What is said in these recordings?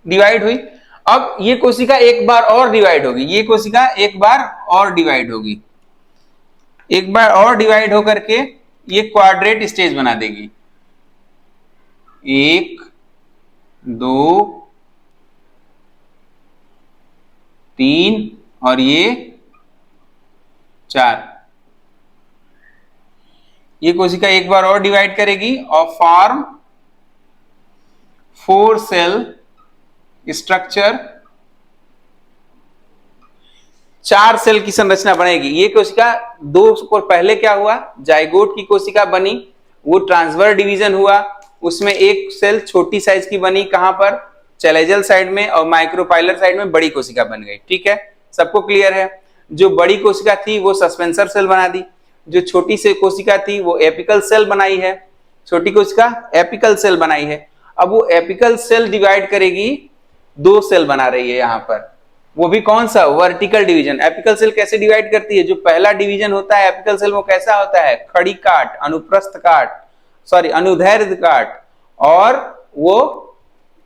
Divide हुई। अब ये कोशिका एक बार और डिवाइड होगी, ये कोशिका एक बार और डिवाइड होगी, एक बार और डिवाइड होकर के ये क्वाड्रेट स्टेज बना देगी। 1 2 3 और ये 4। ये कोशिका एक बार और डिवाइड करेगी और फॉर्म 4 सेल स्ट्रक्चर, 4 सेल की संरचना बनेगी। ये कोशिका दो को पहले क्या हुआ, जाइगोट की कोशिका बनी, वो ट्रांसवर्स डिवीजन हुआ, उसमें एक सेल छोटी साइज की बनी, कहां पर, चैलेजल साइड में, और माइक्रोपाइलर साइड में बड़ी कोशिका बन गई। ठीक है, सबको क्लियर है। जो बड़ी कोशिका थी वो सस्पेंसर सेल बना दी, जो छोटी से कोशिका थी वो एपिकल सेल बनाई है, छोटी कोशिका एपिकल सेल बनाई है। अब वो एपिकल सेल डिवाइड करेगी, 2 सेल बना रही है यहां पर, वो भी कौन सा, वर्टिकल डिवीजन। एपिकल सेल कैसे डिवाइड करती है, जो पहला डिवीजन होता है एपिकल सेल वो कैसा होता है, खड़ी काट, अनुप्रस्थ काट, सॉरी अनुदैर्ध्य काट, और वो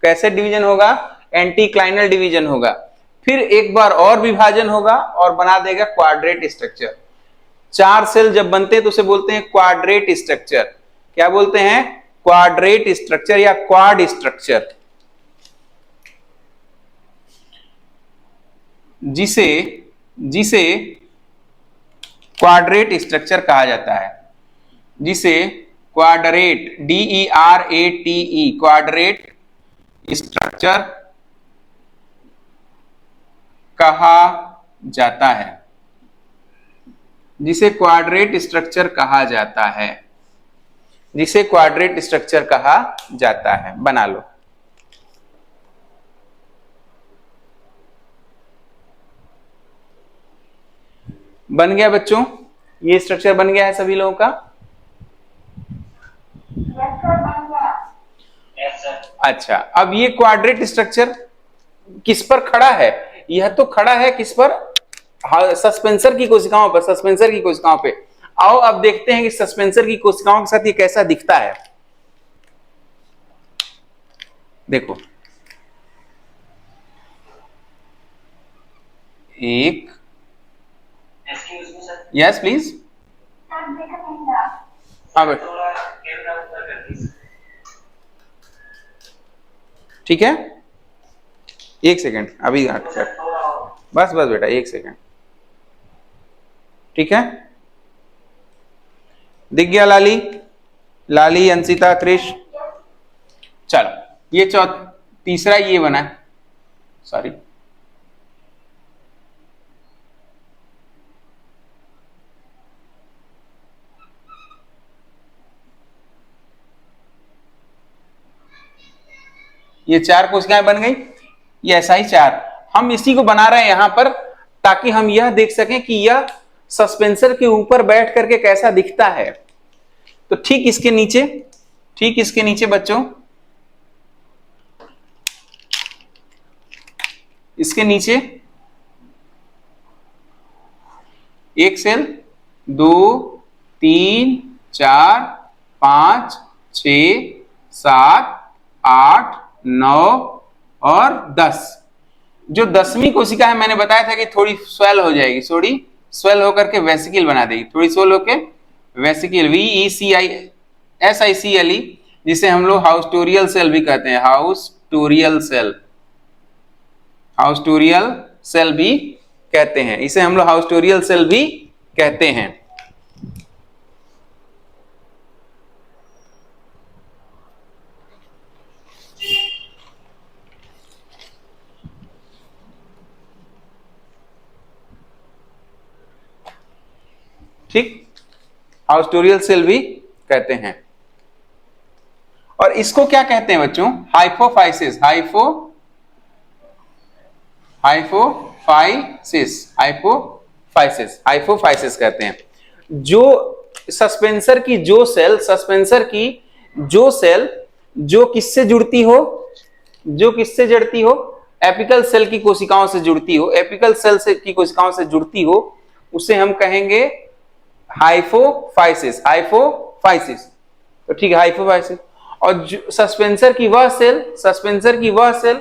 कैसे डिवीजन होगा, एंटीक्लाइनल डिवीजन होगा। फिर एक बार और विभाजन होगा और बना देगा क्वाड्रेट स्ट्रक्चर। 4 सेल जब बनते हैं तो उसे बोलते हैं क्वाड्रेट स्ट्रक्चर। क्या बोलते हैं, क्वाड्रेट स्ट्रक्चर या क्वाड स्ट्रक्चर, जिसे जिसे क्वाड्रेट स्ट्रक्चर कहा जाता है, जिसे क्वाड्रेट DERATE क्वाड्रेट स्ट्रक्चर कहा जाता है, जिसे क्वाड्रेट स्ट्रक्चर कहा जाता है, जिसे क्वाड्रेट स्ट्रक्चर कहा जाता है। बना लो। बन गया बच्चों, ये स्ट्रक्चर बन गया है सभी लोगों का। अच्छा, अब ये क्वाड्रेट स्ट्रक्चर किस पर खड़ा है, यह तो खड़ा है किस पर, सस्पेंसर की कोशिकाओं पर, सस्पेंसर की कोशिकाओं पे। आओ अब देखते हैं कि सस्पेंसर की कोशिकाओं के साथ ये कैसा दिखता है। देखो, एक, यस प्लीज, हाँ बेटा, ठीक है, एक सेकेंड, अभी हट कर, बस बस बेटा, एक सेकेंड, ठीक है। दिख गया लाली, लाली, अंशिता, क्रिश। चलो, ये तीसरा ये बना है, सॉरी, ये 4 कोशिकाएं बन गई, ये ऐसा ही 4। हम इसी को बना रहे हैं यहां पर, ताकि हम यह देख सकें कि यह सस्पेंसर के ऊपर बैठ करके कैसा दिखता है। तो ठीक इसके नीचे, ठीक इसके नीचे बच्चों, इसके नीचे एक सेल, 2 3 4 5 6 7 8 9 और 10। जो 10वीं कोशिका है, मैंने बताया था कि थोड़ी स्वेल हो जाएगी, थोड़ी स्वेल होकर के वेसिकल बना देगी, थोड़ी स्वेल होकर वेसिकल, VECISICLE, जिसे हम लोग हाउस्टोरियल सेल भी कहते हैं, हाउस्टोरियल सेल, हाउस्टोरियल सेल भी कहते हैं, इसे हम लोग हाउस्टोरियल सेल भी कहते हैं। ठीक, हाउस्टोरियल सेल भी कहते हैं। और इसको क्या कहते हैं बच्चों, हाइपोफाइसिस, हाइपोफाइसिस कहते हैं। जो सस्पेंसर की जो सेल, सस्पेंसर की जो सेल जो किससे जुड़ती हो, जो किससे जुड़ती हो, एपिकल सेल की कोशिकाओं से जुड़ती हो, एपिकल सेल से की कोशिकाओं से जुड़ती हो, उसे हम कहेंगे हाइपोफाइसिस, हाइपोफाइसिस। तो ठीक है, हाइपोफाइसिस। और सस्पेंसर की वह सेल, सस्पेंसर की वह सेल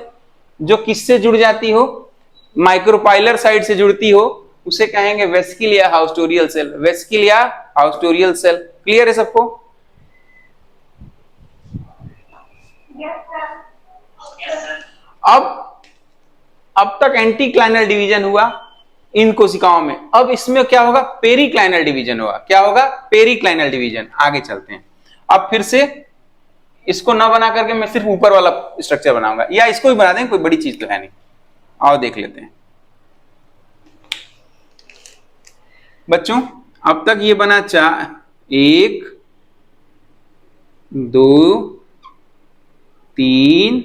जो किससे जुड़ जाती हो, माइक्रोपाइलर साइड से जुड़ती हो, उसे कहेंगे वेस्किल या हाउस्टोरियल सेल, वेस्किल या हाउस्टोरियल सेल। क्लियर है सबको? अब तक एंटीक्लाइनल डिवीजन हुआ इन कोशिकाओं में। अब इसमें क्या होगा? पेरिक्लाइनल डिवीजन होगा। क्या होगा? Periclinal division. आगे चलते हैं। अब फिर से इसको ना बना करके मैं सिर्फ ऊपर वाला स्ट्रक्चर बनाऊंगा, या इसको भी बना दें, कोई बड़ी चीज तो है नहीं। आओ देख लेते हैं बच्चों। अब तक ये बना 1 2 3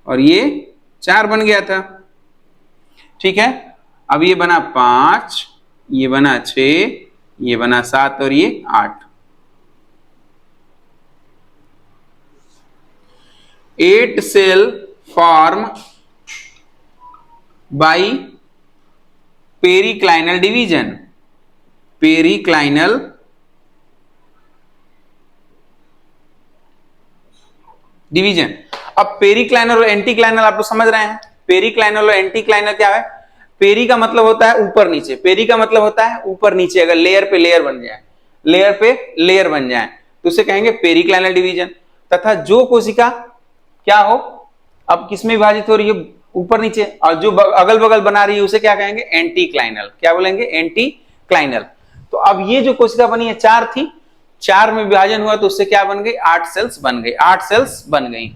और ये 4 बन गया था। ठीक है, अब ये बना 5, ये बना 6, ये बना 7 और ये 8। 8 cell form by periclinal division. Periclinal division. अब पेरिक्लाइनल और एंटीक्लाइनल आप लोग समझ रहे हैं। पेरिक्लाइनल और एंटीक्लाइनल क्या है? पेरी का मतलब होता है ऊपर नीचे, पेरी का मतलब होता है ऊपर नीचे, अगर लेयर पे लेयर बन जाए, लेयर पे लेयर बन जाए तो उसे कहेंगे पेरिक्लाइनल डिवीजन। तथा जो कोशिका क्या हो, अब किसमें विभाजित हो रही है? ऊपर नीचे, और जो अगल बगल बना रही है उसे क्या कहेंगे? एंटीक्लाइनल। क्या बोलेंगे? एंटीक्लाइनल। तो अब ये जो कोशिका बनी है 4 थी, 4 में विभाजन हुआ तो उससे क्या बन गई? 8 सेल्स बन गई। 8 सेल्स बन गई।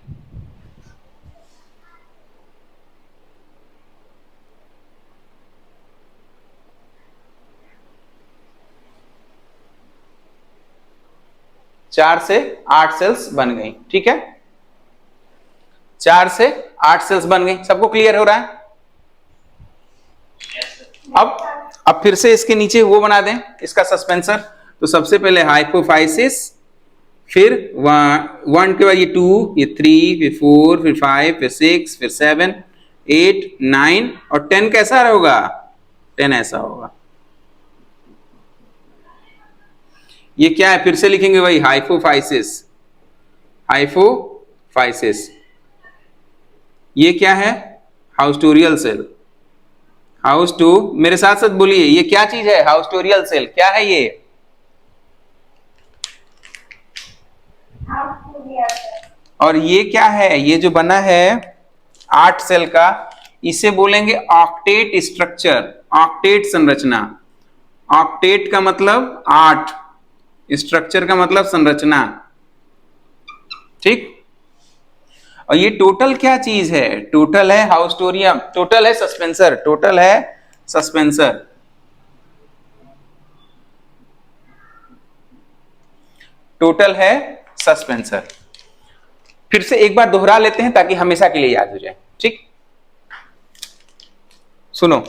चार से 8 सेल्स बन गई। ठीक है, 4 से 8 सेल्स बन गई। सबको क्लियर हो रहा है? अब फिर से इसके नीचे वो बना दें, इसका सस्पेंसर। तो सबसे पहले हाइपोफाइसिस, फिर 1 के बाद ये 2, ये 3, फिर 4, फिर 5, फिर 6, फिर 7, 8, 9 और 10 कैसा होगा? 10 ऐसा होगा। ये क्या है? फिर से लिखेंगे भाई, हाइपोफाइसिस। हाइपोफाइसिस। ये क्या है? Haustorial cell. मेरे साथ साथ बोलिए, ये क्या चीज है? Haustorial cell. क्या है ये? और ये क्या है? ये जो बना है 8 सेल का, इसे बोलेंगे ऑक्टेट स्ट्रक्चर, ऑक्टेट संरचना। ऑक्टेट का मतलब 8, स्ट्रक्चर का मतलब संरचना। ठीक। और ये टोटल क्या चीज है? टोटल है हाउस्टोरियम, टोटल है सस्पेंसर, टोटल है सस्पेंसर। टोटल है सस्पेंसर। फिर से एक बार दोहरा लेते हैं ताकि हमेशा के लिए याद हो जाए। ठीक, सुनो,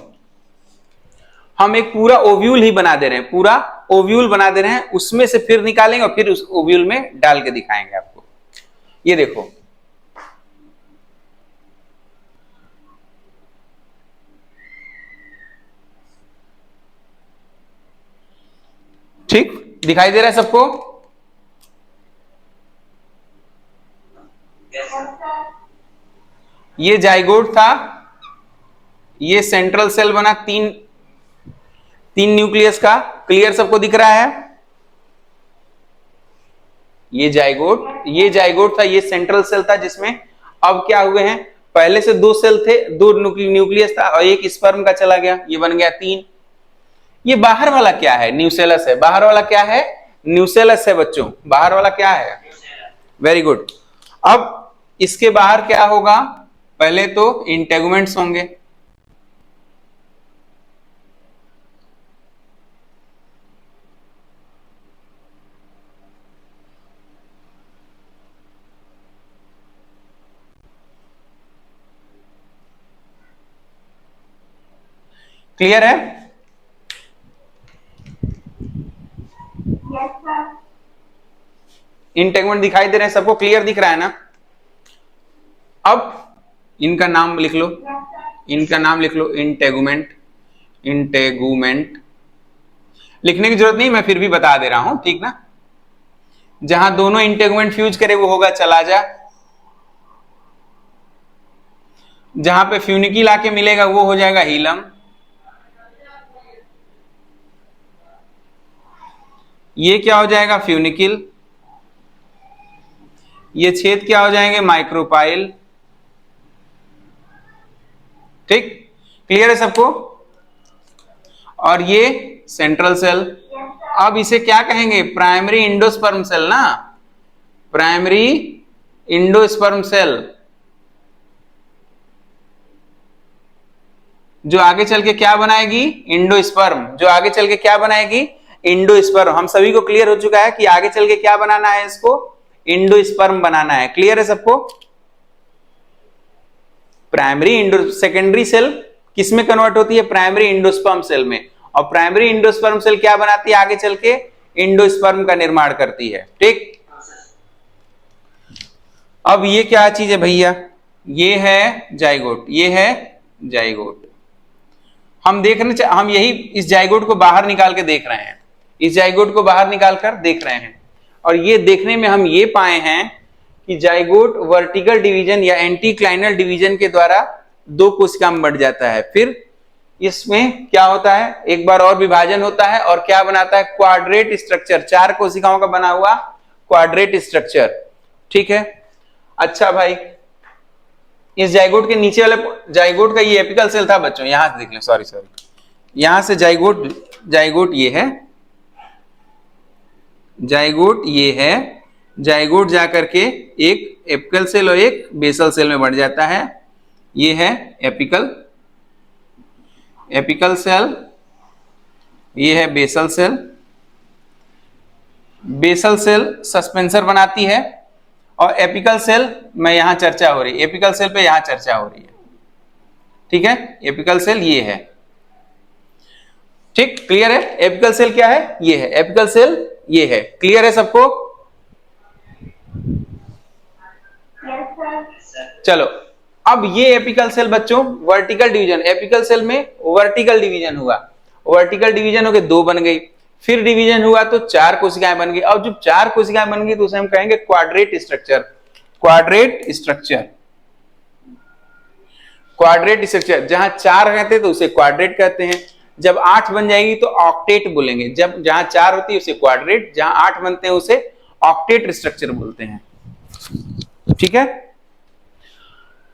हम एक पूरा ओव्यूल ही बना दे रहे हैं, पूरा ओव्यूल बना दे रहे हैं, उसमें से फिर निकालेंगे और फिर उस ओव्यूल में डाल के दिखाएंगे आपको। ये देखो, ठीक दिखाई दे रहा है सबको? ये जाइगोट था, ये सेंट्रल सेल बना तीन न्यूक्लियस का। क्लियर सबको दिख रहा है? ये जाइगोट था, ये सेंट्रल सेल था जिसमें अब क्या हुए हैं, पहले से 2 सेल थे, 2 न्यूक्लियस था और एक स्पर्म का चला गया, ये बन गया 3। ये बाहर वाला क्या है? न्यूसेलस है। बाहर वाला क्या है? न्यूसेलस है बच्चों। बाहर वाला क्या है? Very good. अब इसके बाहर क्या होगा? पहले तो इंटेगुमेंट्स होंगे। क्लियर है? इंटेगुमेंट दिखाई दे रहे हैं सबको? क्लियर दिख रहा है ना? अब इनका नाम लिख लो, इनका नाम लिख लो, इंटेगुमेंट। इंटेगुमेंट लिखने की जरूरत नहीं, मैं फिर भी बता दे रहा हूं, ठीक ना? जहां दोनों इंटेगुमेंट फ्यूज करे वो होगा चलाजा। जहां पे फ्यूनिकिल आके मिलेगा वो हो जाएगा हीलम। ये क्या हो जाएगा? फ्यूनिकिल। ये छेद क्या हो जाएंगे? माइक्रोपाइल। ठीक, क्लियर है सबको? और ये सेंट्रल सेल। अब इसे क्या कहेंगे? प्राइमरी इंडोस्पर्म सेल ना, प्राइमरी इंडोस्पर्म सेल, जो आगे चल के क्या बनाएगी? इंडोस्पर्म। जो आगे चल के क्या बनाएगी? इंडोस्पर्म। हम सभी को क्लियर हो चुका है कि आगे चल के क्या बनाना है इसको? इंडोस्पर्म बनाना है। क्लियर है सबको? प्राइमरी इंडो सेकेंडरी सेल किसमें कन्वर्ट होती है? प्राइमरी इंडोस्पर्म सेल में। और प्राइमरी इंडोस्पर्म सेल क्या बनाती है आगे चल के? इंडोस्पर्म का निर्माण करती है। ठीक, अब ये क्या चीज है भैया? ये है जाइगोट, ये है जाइगोट। हम यही इस जाइगोट को बाहर निकाल के देख रहे हैं, इस जाइगोट को बाहर निकाल कर देख रहे हैं। और ये देखने में हम ये पाए हैं कि जाइगोट वर्टिकल डिवीजन या एंटीक्लाइनल डिवीजन के द्वारा दो कोशिका में बढ़ जाता है। फिर इसमें क्या होता है? एक बार और विभाजन होता है और क्या बनाता है? क्वाड्रेट स्ट्रक्चर, चार कोशिकाओं का बना हुआ क्वाड्रेट स्ट्रक्चर। ठीक है, अच्छा भाई, इस जाइगोट के नीचे वाले जाइगोट का ये एपिकल सेल था बच्चों, यहां से देख लें, सॉरी यहां से जाइगोट, जाइगोट ये है, जाइगोट ये है, जाइगोट जाकर के एक एपिकल सेल और एक बेसल सेल में बढ़ जाता है। ये है एपिकल, एपिकल सेल, ये है basal cell. Basal cell suspensor बनाती है और एपिकल सेल में यहां चर्चा हो रही है, एपिकल सेल पे यहां चर्चा हो रही है। ठीक है, एपिकल सेल ये है। ठीक, क्लियर है? एपिकल सेल क्या है? ये है एपिकल सेल, ये है। क्लियर है सबको? चलो, अब ये एपिकल सेल बच्चों वर्टिकल डिवीजन, एपिकल सेल में वर्टिकल डिवीजन हुआ, वर्टिकल डिवीजन हो गए, दो बन गई। फिर डिवीजन हुआ तो चार कोशिकाएं बन गई। अब जब चार कोशिकाएं बन गई तो उसे हम कहेंगे quadrate structure, quadrate structure, quadrate structure. जहां चार रहते तो उसे क्वाड्रेट कहते हैं, जब आठ बन जाएगी तो ऑक्टेट बोलेंगे। जब जहां चार होती है उसे क्वाड्रेट, जहां आठ बनते हैं उसे ऑक्टेट स्ट्रक्चर बोलते हैं। ठीक है,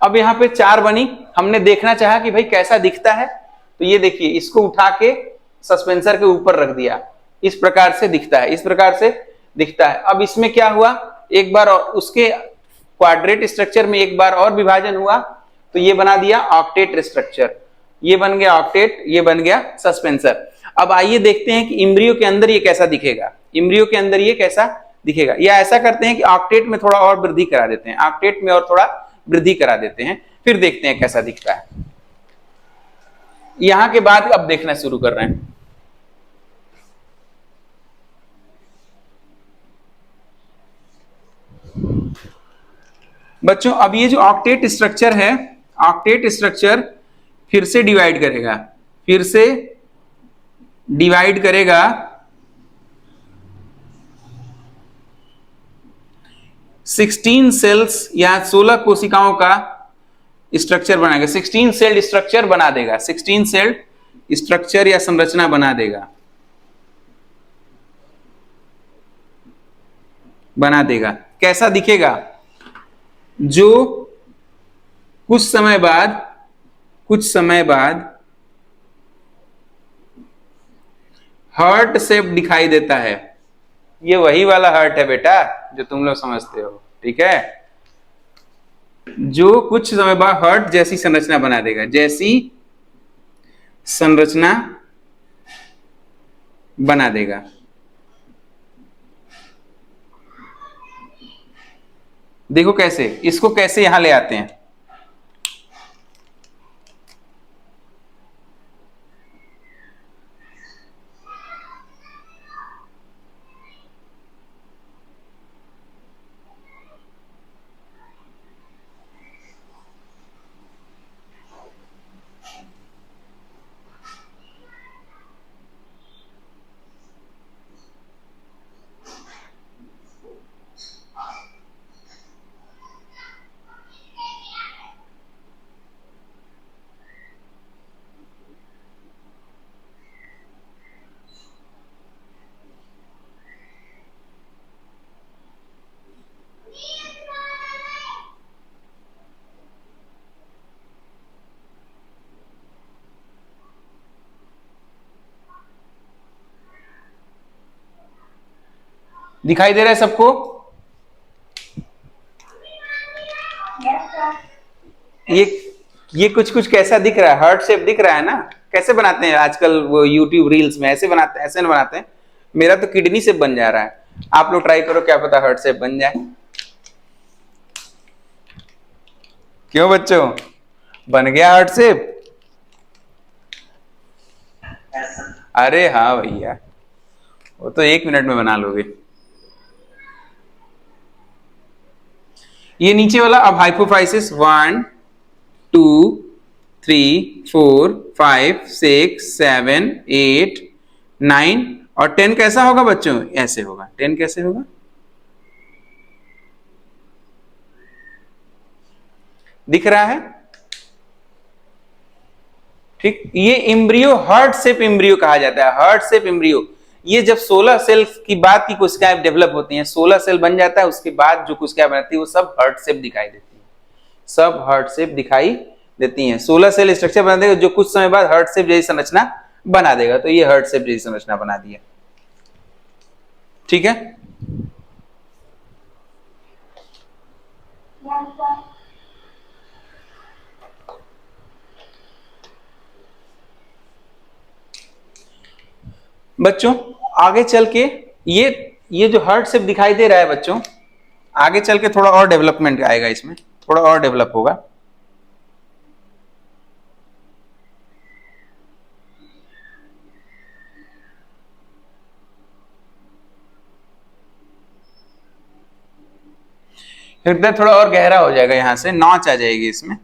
अब यहां पे चार बनी, हमने देखना चाहा कि भाई कैसा दिखता है, तो ये देखिए, इसको उठा के सस्पेंसर के ऊपर रख दिया, इस प्रकार से दिखता है, इस प्रकार से दिखता है। अब इसमें क्या हुआ? एक बार और उसके क्वाड्रेट स्ट्रक्चर में एक बार और विभाजन हुआ तो ये बना दिया ऑक्टेट स्ट्रक्चर, ये बन गया ऑक्टेट, ये बन गया सस्पेंसर। अब आइए देखते हैं कि इम्ब्रियो के अंदर ये कैसा दिखेगा, इम्ब्रियो के अंदर ये कैसा दिखेगा। या ऐसा करते हैं कि ऑक्टेट में थोड़ा और वृद्धि करा देते हैं, ऑक्टेट में और थोड़ा वृद्धि करा देते हैं, फिर देखते हैं कैसा दिखता है। यहां के बाद अब देखना शुरू कर रहे हैं। बच्चों, अब ये जो ऑक्टेट स्ट्रक्चर है, ऑक्टेट स्ट्रक्चर फिर से डिवाइड करेगा, फिर से डिवाइड करेगा 16 सेल्स या 16 कोशिकाओं का स्ट्रक्चर बनाएगा, 16 सेल स्ट्रक्चर बना देगा, 16 सेल स्ट्रक्चर या संरचना बना देगा, बना देगा। कैसा दिखेगा? जो कुछ समय बाद, कुछ समय बाद हार्ट शेप दिखाई देता है। ये वही वाला हार्ट है बेटा जो तुम लोग समझते हो। ठीक है, जो कुछ समय बाद हार्ट जैसी संरचना बना देगा, जैसी संरचना बना देगा। देखो कैसे, इसको कैसे यहां ले आते हैं। दिखाई दे रहा है सबको? ये ये कुछ कुछ कैसा दिख रहा है? हार्ट शेप दिख रहा है ना? कैसे बनाते हैं आजकल वो यूट्यूब रील्स में? ऐसे बनाते हैं, ऐसे नहीं बनाते हैं। मेरा तो किडनी शेप बन जा रहा है। आप लोग ट्राई करो, क्या पता हार्ट शेप बन जाए। क्यों बच्चों, बन गया हार्ट शेप? अरे हाँ भैया, वो तो 1 मिनट में बना लोगे। ये नीचे वाला अब हाइपोफाइसिस 1 2 3 4 5 6 7 8 9 और 10 कैसा होगा बच्चों? ऐसे होगा। 10 कैसे होगा? दिख रहा है? ठीक, ये इम्ब्रियो हार्ट शेप इम्ब्रियो कहा जाता है। हार्ट शेप इम्ब्रियो, ये जब 16 सेल की बाद की कोशिकाएं डेवलप होती हैं, 16 सेल बन जाता है, उसके बाद जो कोशिकाएं बनती है वो सब हार्ट शेप दिखाई देती है। सब हार्ट शेप दिखाई देती हैं। 16 सेल स्ट्रक्चर बना देगा जो कुछ समय बाद हार्ट शेप जैसी संरचना बना देगा। तो ये हार्ट शेप जैसी संरचना बना दिया। ठीक है? बच्चों आगे चल के ये जो हार्ट शेप दिखाई दे रहा है बच्चों, आगे चल के थोड़ा और डेवलपमेंट आएगा, इसमें थोड़ा और डेवलप होगा। हृदय थोड़ा और गहरा हो जाएगा, यहां से नॉच आ जाएगी इसमें।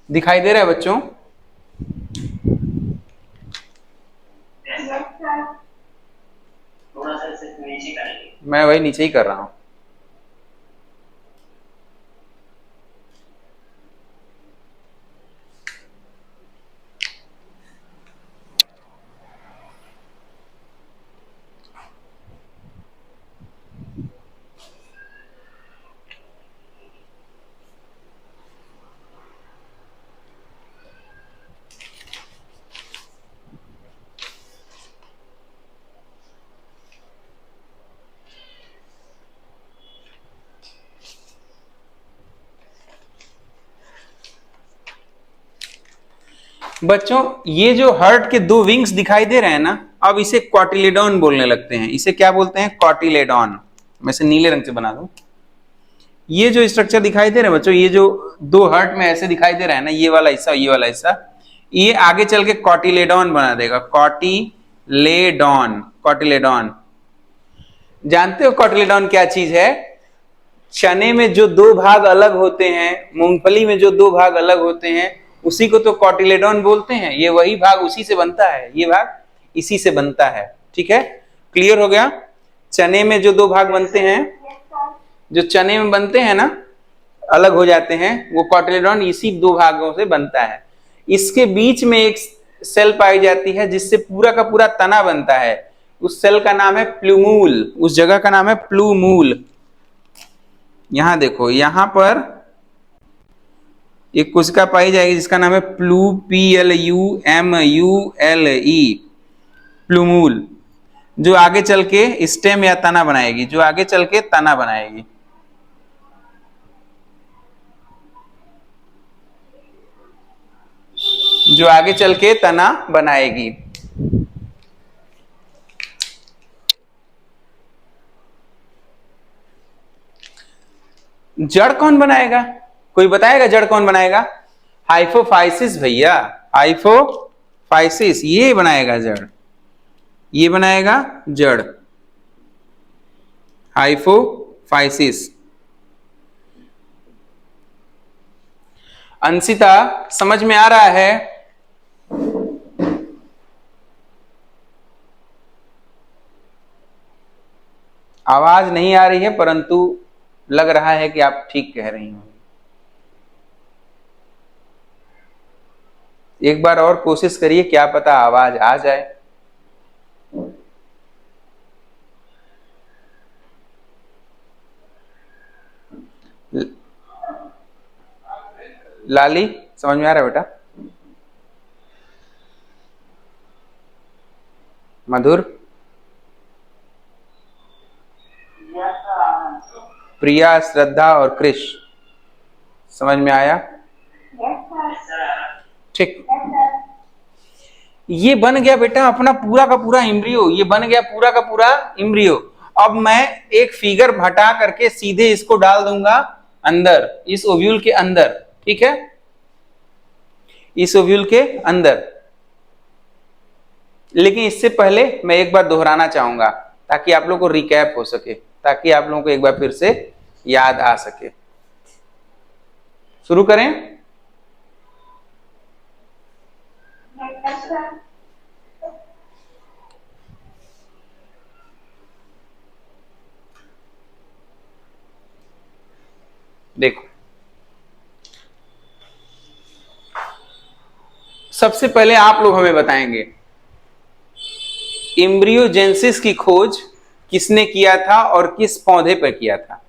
दिखाई दे रहा है बच्चों? थोड़ा सा इसे नीचे करेंगे। मैं वही नीचे ही कर रहा हूं। बच्चों ये जो हार्ट के 2 विंग्स दिखाई दे रहे हैं ना, अब इसे कॉटिलेडॉन बोलने लगते हैं। इसे क्या बोलते हैं? कॉटिलेडॉन। मैं इसे नीले रंग से बना दूं। ये जो स्ट्रक्चर दिखाई दे रहे हैं बच्चों, ये जो 2 हार्ट में ऐसे दिखाई दे रहा है ना, ये वाला हिस्सा, ये वाला हिस्सा, ये आगे चल के कॉटिलेडॉन बना देगा। Cotyledon, cotyledon. जानते हो कॉटिलेडॉन क्या चीज है? चने में जो 2 भाग अलग होते हैं, मूंगफली में जो 2 भाग अलग होते हैं, उसी को तो कॉटिलेडॉन बोलते हैं। ये वही भाग उसी से बनता है, ये भाग इसी से बनता है। ठीक है, क्लियर हो गया? चने में जो 2 भाग बनते हैं, जो चने में बनते हैं ना, अलग हो जाते हैं, वो कॉटिलेडॉन इसी 2 भागों से बनता है। इसके बीच में एक सेल पाई जाती है जिससे पूरा का पूरा तना बनता है। उस सेल का नाम है प्लूमूल। उस जगह का नाम है प्लूमूल। यहां देखो, यहां पर एक कोशिका पाई जाएगी जिसका नाम है प्लूमूले। प्लूमूल, जो आगे चल के स्टेम या तना बनाएगी, जो आगे चल के तना बनाएगी। जो आगे चल के तना बनाएगी। जड़ कौन बनाएगा? कोई बताएगा जड़ कौन बनाएगा? हाइपोफाइसिस भैया, हाइपोफाइसिस ये बनाएगा जड़, ये बनाएगा जड़, हाइपोफाइसिस। अंशिता समझ में आ रहा है? आवाज नहीं आ रही है, परंतु लग रहा है कि आप ठीक कह रही होंगी। एक बार और कोशिश करिए, क्या पता आवाज आ जाए। लाली समझ में आ रहा है बेटा? मधुर, प्रिया, श्रद्धा और कृष, समझ में आया? ठीक, ये बन गया बेटा अपना पूरा का पूरा एम्ब्रियो, ये बन गया पूरा का पूरा एम्ब्रियो। अब मैं एक फिगर हटा करके सीधे इसको डाल दूंगा अंदर, इस ओव्यूल के अंदर, ठीक है, इस ओव्यूल के अंदर। लेकिन इससे पहले मैं एक बार दोहराना चाहूंगा ताकि आप लोगों को रिकैप हो सके, ताकि आप लोगों को एक बार फिर से याद आ सके। शुरू करें? देखो, सबसे पहले आप लोग हमें बताएंगे एम्ब्रियोजेनेसिस की खोज किसने किया था और किस पौधे पर किया था?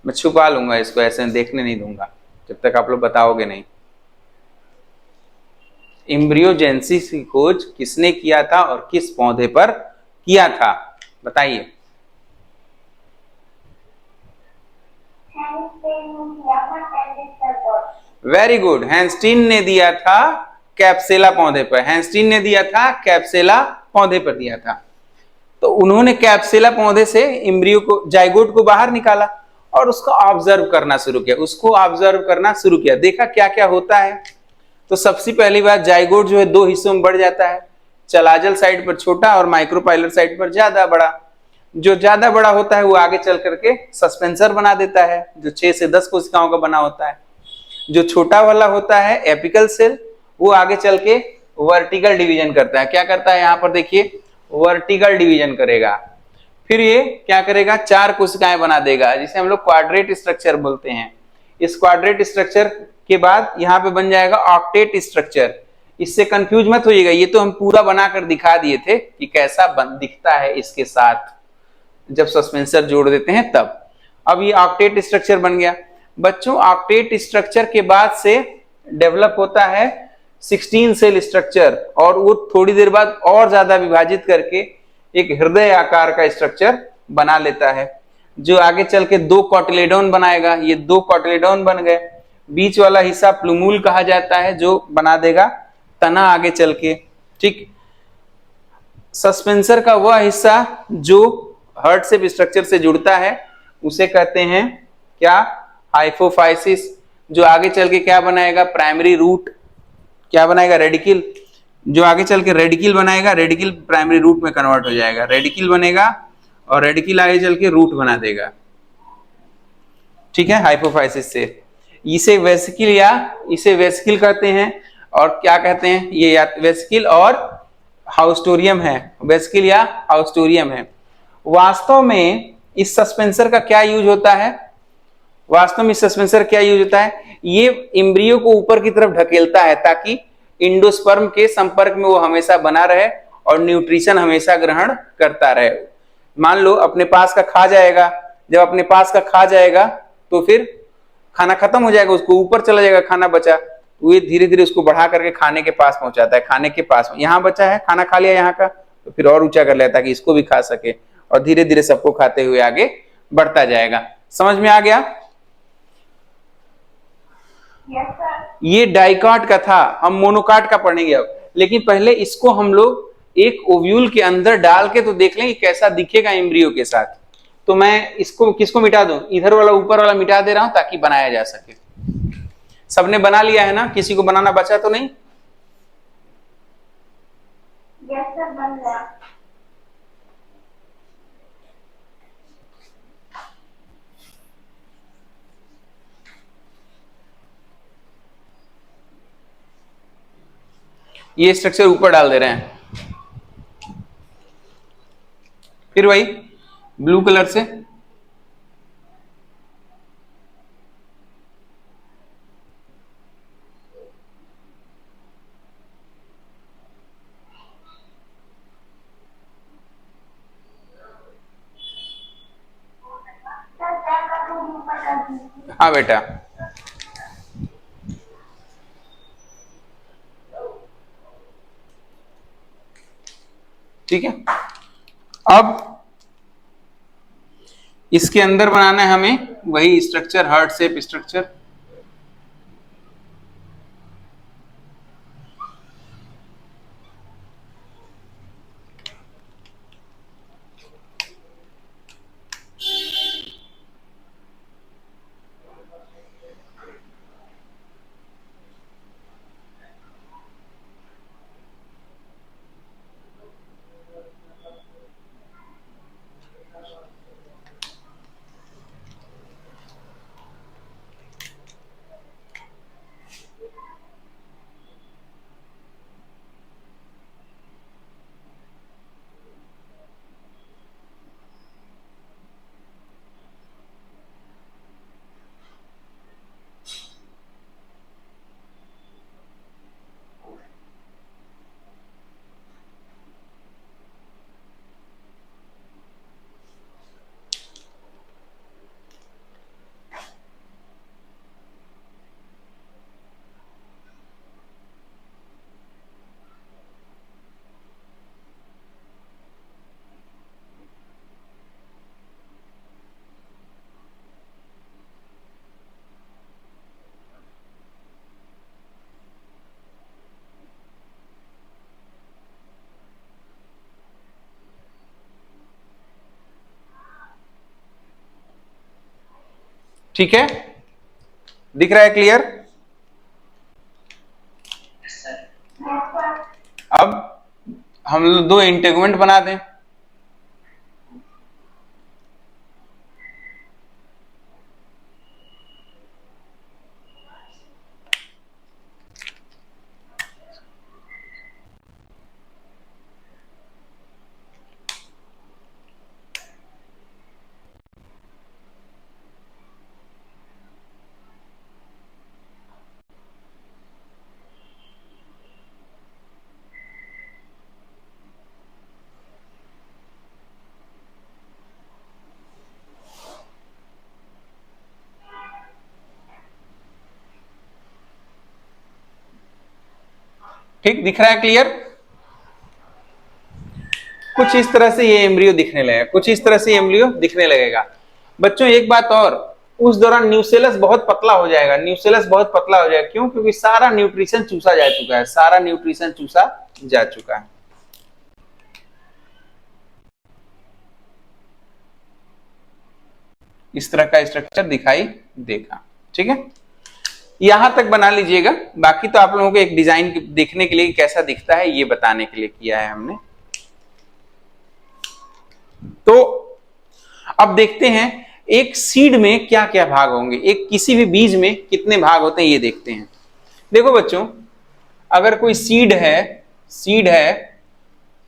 मैं छुपा लूंगा इसको, ऐसे देखने नहीं दूंगा जब तक आप लोग बताओगे नहीं। एम्ब्रियोजेनेसिस की खोज किसने किया था और किस पौधे पर किया था? बताइए। वेरी गुड, हैंस्टीन ने दिया था कैप्सेला पौधे पर, हैंस्टीन ने दिया था कैप्सेला पौधे पर दिया था। तो उन्होंने कैप्सेला पौधे से एम्ब्रियो को, जाइगोट को बाहर निकाला और उसको ऑब्जर्व करना शुरू किया, उसको ऑब्जर्व करना शुरू किया, देखा क्या क्या होता है। तो सबसे पहली बात, जाइगोट जो है दो हिस्सों में बढ़ जाता है, चलाजल साइड पर छोटा और माइक्रोपाइलर साइड पर ज्यादा बड़ा। जो ज्यादा बड़ा होता है वो आगे चल करके सस्पेंसर बना देता है, जो 6 से 10 कोशिकाओं का बना होता है। जो छोटा वाला होता है एपिकल सेल, वो आगे चल के वर्टिकल डिवीजन करता है। क्या करता है? यहाँ पर देखिए, वर्टिकल डिवीजन करेगा। फिर ये क्या करेगा? 4 कोशिकाएं बना देगा, जिसे हम लोग क्वाड्रेट स्ट्रक्चर बोलते हैं। इस क्वाड्रेट स्ट्रक्चर के बाद यहाँ पे बन जाएगा ऑक्टेट स्ट्रक्चर। इससे कंफ्यूज मत होइएगा, ये तो हम पूरा बनाकर दिखा दिए थे कि कैसा दिखता है इसके साथ जब सस्पेंसर जोड़ देते हैं तब। अब ये ऑक्टेट स्ट्रक्चर बन गया। बच्चों, ऑक्टेट स्ट्रक्चर के बाद से डेवलप होता है 16 सेल स्ट्रक्चर, और वो थोड़ी देर बाद और ज्यादा विभाजित करके एक हृदय आकार का स्ट्रक्चर बना लेता है, जो आगे चल के 2 कॉटिलेडोन बनाएगा। ये 2 कॉटिलेडोन बन गए। बीच वाला हिस्सा प्लूमूल कहा जाता है, जो बना देगा तना आगे चल के। ठीक, सस्पेंसर का वह हिस्सा जो हार्ट शेप स्ट्रक्चर से जुड़ता है उसे कहते हैं क्या? हाइपोफाइसिस। जो आगे चल के क्या बनाएगा? Primary root. क्या बनाएगा? रेडिकिल। जो आगे चल के रेडिकिल बनाएगा, रेडिकिल प्राइमरी रूट में कन्वर्ट हो जाएगा, रेडिकिल बनेगा और रेडिकिल आगे चल के रूट बना देगा। ठीक है, हाइपोफाइसिस से। इसे वेसिकिल कहते हैं। और क्या कहते हैं? ये या वेसिकिल और हाउस्टोरियम है, वेसिकिल या हाउस्टोरियम है। वास्तव में इस सस्पेंसर का क्या यूज होता है? वास्तव में इस सस्पेंसर क्या यूज होता है? ये एम्ब्रियो को ऊपर की तरफ ढकेलता है ताकि इंडोस्पर्म के संपर्क में वो हमेशा बना रहे और न्यूट्रिशन हमेशा ग्रहण करता रहे। मान लो अपने पास का खा जाएगा, जब अपने पास का खा जाएगा तो फिर खाना खत्म हो जाएगा, उसको ऊपर चला जाएगा खाना बचा, वो धीरे धीरे उसको बढ़ा करके खाने के पास पहुंचाता है, खाने के पास यहाँ बचा है, खाना खा लिया यहाँ का, तो फिर और ऊंचा कर लेता है कि इसको भी खा सके, और धीरे धीरे सबको खाते हुए आगे बढ़ता जाएगा। समझ में आ गया? ये डाइकाट का था, हम मोनोकाट का पढ़ेंगे अब, लेकिन पहले इसको हम लोग एक ओव्यूल के अंदर डाल के तो देख लें कि कैसा दिखेगा एम्ब्रियो के साथ। तो मैं इसको किसको मिटा दूं, इधर वाला ऊपर वाला मिटा दे रहा हूं ताकि बनाया जा सके। सबने बना लिया है ना, किसी को बनाना बचा तो नहीं? यस सर, बन गया। ये स्ट्रक्चर ऊपर डाल दे रहे हैं, फिर वही ब्लू कलर से हाँ बेटा, ठीक है। अब इसके अंदर बनाना है हमें वही स्ट्रक्चर, हार्ट शेप स्ट्रक्चर। ठीक है, दिख रहा है क्लियर? अब हम लोग दो इंटेगुमेंट बना दें। ठीक दिख रहा है क्लियर? कुछ इस तरह से ये एम्ब्रियो दिखने लगेगा, कुछ इस तरह से एम्ब्रियो दिखने लगेगा। बच्चों एक बात और, उस दौरान न्यूसेलस बहुत पतला हो जाएगा, न्यूसेलस बहुत पतला हो जाएगा। क्यों? क्योंकि सारा न्यूट्रिशन चूसा जा चुका है, सारा न्यूट्रिशन चूसा जा चुका है। इस तरह का स्ट्रक्चर दिखाई देगा। ठीक है, यहां तक बना लीजिएगा, बाकी तो आप लोगों को एक डिजाइन देखने के लिए कैसा दिखता है ये बताने के लिए किया है हमने। तो अब देखते हैं एक सीड में क्या क्या भाग होंगे, एक किसी भी बीज में कितने भाग होते हैं ये देखते हैं। देखो बच्चों, अगर कोई सीड है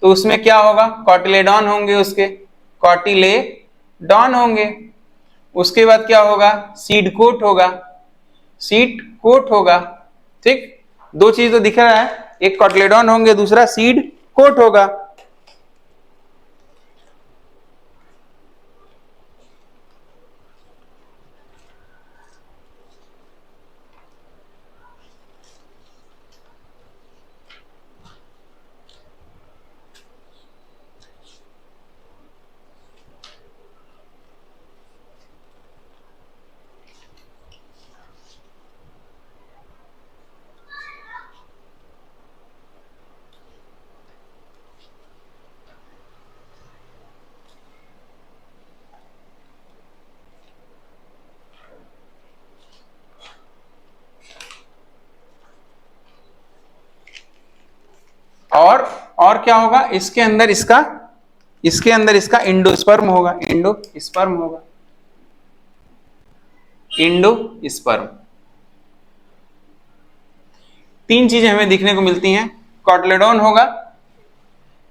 तो उसमें क्या होगा, कॉटिलेडॉन होंगे, उसके कॉटिलेडॉन होंगे। उसके बाद क्या होगा, सीड कोट होगा, सीड कोट होगा। ठीक, दो चीज तो दिख रहा है, एक कॉटिलेडॉन होंगे, दूसरा सीड कोट होगा। और क्या होगा, इसके अंदर इसका इंडोस्पर्म होगा, इंडोस्पर्म। तीन चीजें हमें देखने को मिलती हैं, कॉटिलेडोन होगा,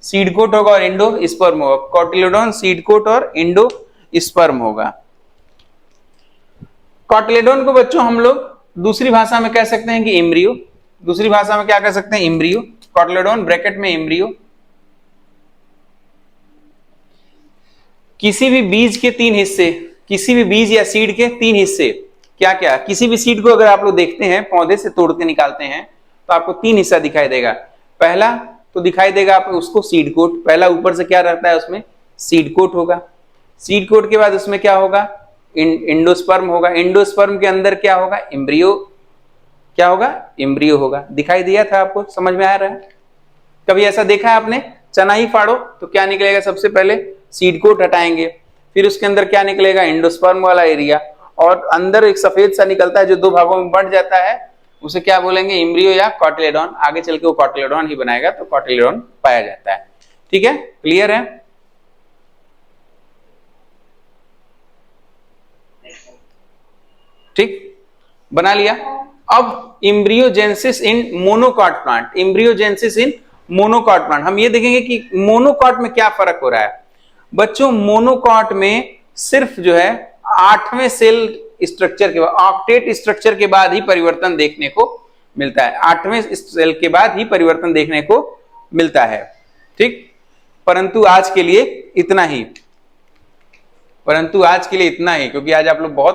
सीड कोट होगा और इंडोस्पर्म होगा। कॉटिलेडोन, सीड कोट और इंडोस्पर्म होगा। कॉटिलेडोन को बच्चों हम लोग दूसरी भाषा में कह सकते हैं कि एम्ब्रियो। दूसरी भाषा में क्या कह सकते हैं, एम्ब्रियो। कॉटिलेडोन ब्रैकेट में एम्ब्रियो। किसी भी बीज के तीन हिस्से, किसी भी बीज या सीड के तीन हिस्से, क्या क्या, किसी भी सीड को अगर आप लोग देखते हैं, पौधे से तोड़ के निकालते हैं, तो आपको तीन हिस्सा दिखाई देगा। पहला तो दिखाई देगा आपको उसको सीड कोट। पहला ऊपर से क्या रहता है, उसमें सीड कोट होगा। सीड कोट के बाद उसमें क्या होगा, इंडोस्पर्म होगा। इंडोस्पर्म के अंदर क्या होगा, एम्ब्रियो। क्या होगा, एम्ब्रियो होगा। दिखाई दिया था आपको, समझ में आ रहा है? कभी ऐसा देखा है आपने, चना ही फाड़ो तो क्या निकलेगा, सबसे पहले सीड कोट हटाएंगे, फिर उसके अंदर क्या निकलेगा, इंडोस्पर्म वाला एरिया, और अंदर एक सफेद सा निकलता है जो दो भागों में बढ़ जाता है, उसे क्या बोलेंगे, एम्ब्रियो या कॉटिलेडोन। आगे चल के वो कॉटिलेडोन ही बनाएगा, तो कॉटिलेडोन पाया जाता है। ठीक है, क्लियर है? ठीक, बना लिया। अब एम्ब्रियोजेनेसिस इन मोनोकॉट प्लांट, एम्ब्रियोजेनेसिस इन मोनोकॉट प्लांट, हम ये देखेंगे कि मोनोकॉट में क्या फर्क हो रहा है। बच्चों मोनोकॉट में सिर्फ जो है 8वें सेल स्ट्रक्चर के बाद, ऑक्टेट स्ट्रक्चर के बाद ही परिवर्तन देखने को मिलता है। 8वें सेल के बाद ही परिवर्तन देखने को मिलता है। ठीक, परंतु आज के लिए इतना ही, क्योंकि आज आप लोग बहुत